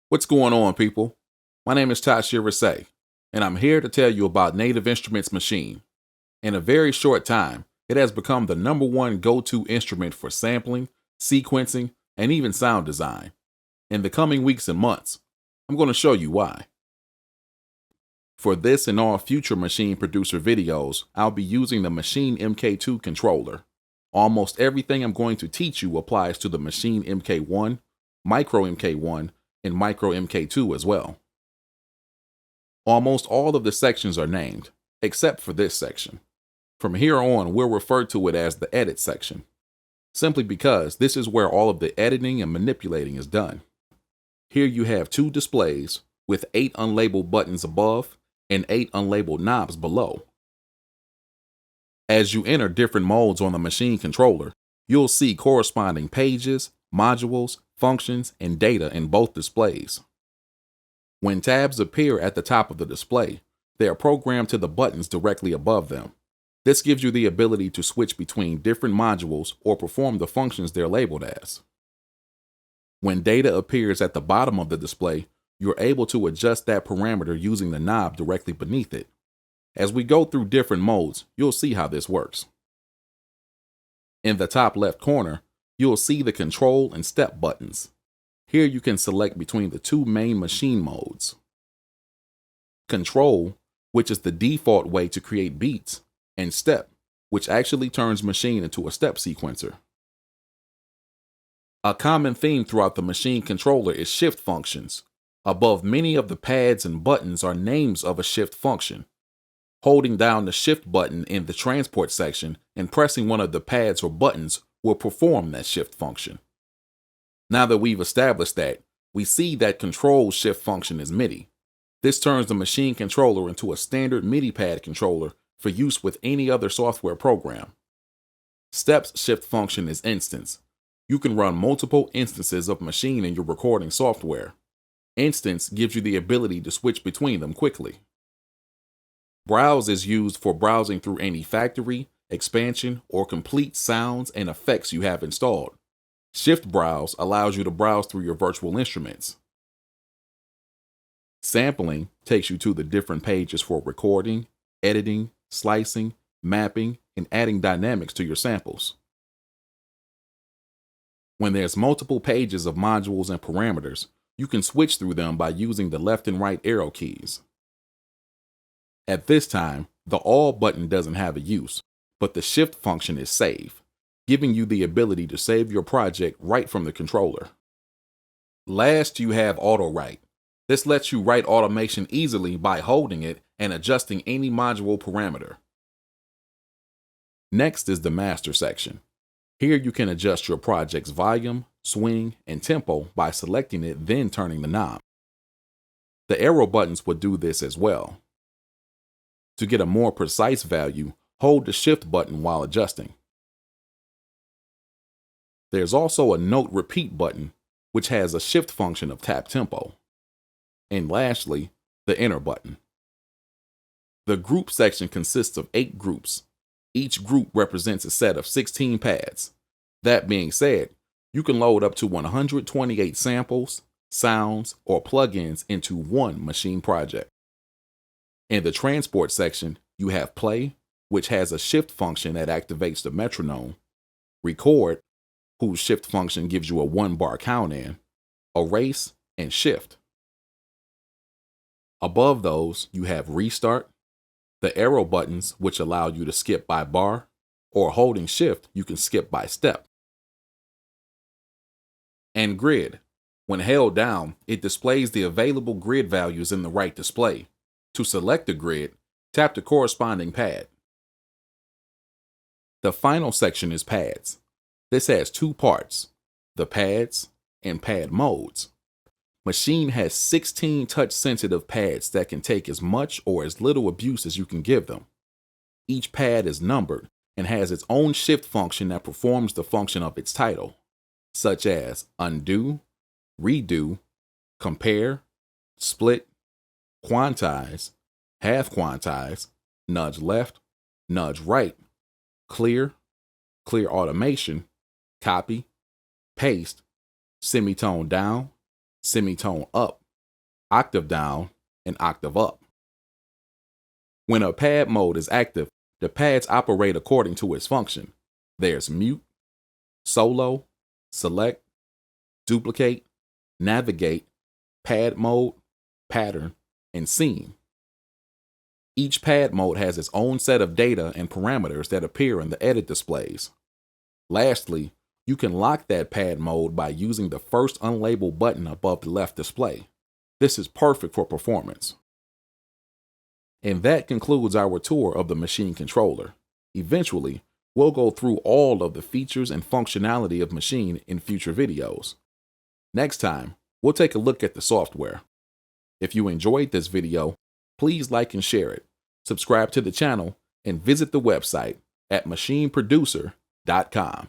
What's going on, people? My name is Tashira Say, and I'm here to tell you about Native Instruments Maschine. In a very short time, it has become the #1 go-to instrument for sampling, sequencing, and even sound design. In the coming weeks and months, I'm going to show you why. For this and all future Maschine Producer videos, I'll be using the Maschine MK2 controller. Almost everything I'm going to teach you applies to the Maschine MK1, Micro MK1, and Micro MK2 as well. Almost all of the sections are named, except for this section. From here on, we'll refer to it as the Edit section, simply because this is where all of the editing and manipulating is done. Here you have 2 displays with 8 unlabeled buttons above and 8 unlabeled knobs below. As you enter different modes on the Maschine controller, you'll see corresponding pages, modules, functions, and data in both displays. When tabs appear at the top of the display, they are programmed to the buttons directly above them. This gives you the ability to switch between different modules or perform the functions they're labeled as. When data appears at the bottom of the display, you're able to adjust that parameter using the knob directly beneath it. As we go through different modes, you'll see how this works. In the top left corner, you'll see the control and step buttons. Here you can select between the 2 main machine modes. Control, which is the default way to create beats, and step, which actually turns Maschine into a step sequencer. A common theme throughout the Maschine controller is shift functions. Above many of the pads and buttons are names of a shift function. Holding down the shift button in the transport section and pressing one of the pads or buttons will perform that shift function. Now that we've established that, we see that control shift function is MIDI. This turns the Maschine controller into a standard MIDI pad controller for use with any other software program. Step's shift function is instance. You can run multiple instances of Maschine in your recording software. Instance gives you the ability to switch between them quickly. Browse is used for browsing through any factory, expansion, or complete sounds and effects you have installed. Shift Browse allows you to browse through your virtual instruments. Sampling takes you to the different pages for recording, editing, slicing, mapping, and adding dynamics to your samples. When there's multiple pages of modules and parameters, you can switch through them by using the left and right arrow keys. At this time, the All button doesn't have a use, but the Shift function is Save, giving you the ability to save your project right from the controller. Last, you have Auto Write. This lets you write automation easily by holding it and adjusting any module parameter. Next is the Master section. Here you can adjust your project's volume, swing, and tempo by selecting it, then turning the knob. The arrow buttons would do this as well. To get a more precise value, hold the Shift button while adjusting. There's also a Note Repeat button, which has a shift function of tap tempo. And lastly, the Enter button. The Group section consists of 8 groups. Each group represents a set of 16 pads. That being said, you can load up to 128 samples, sounds, or plugins into one Maschine project. In the Transport section, you have Play, which has a shift function that activates the metronome, Record, whose shift function gives you a 1-bar count in, Erase, and Shift. Above those, you have Restart, the arrow buttons, which allow you to skip by bar, or holding Shift, you can skip by step. And Grid. When held down, it displays the available grid values in the right display. To select the grid, tap the corresponding pad. The final section is Pads. This has 2 parts, the pads and pad modes. Maschine has 16 touch-sensitive pads that can take as much or as little abuse as you can give them. Each pad is numbered and has its own shift function that performs the function of its title, such as undo, redo, compare, split, quantize, half quantize, nudge left, nudge right, clear, clear automation, copy, paste, semitone down, semitone up, octave down, and octave up. When a pad mode is active, the pads operate according to its function. There's mute, solo, select, duplicate, navigate, pad mode, pattern, and scene. Each pad mode has its own set of data and parameters that appear in the edit displays. Lastly, you can lock that pad mode by using the first unlabeled button above the left display. This is perfect for performance. And that concludes our tour of the Maschine controller. Eventually, we'll go through all of the features and functionality of Maschine in future videos. Next time, we'll take a look at the software. If you enjoyed this video, please like and share it, subscribe to the channel, and visit the website at MaschineProducer.com.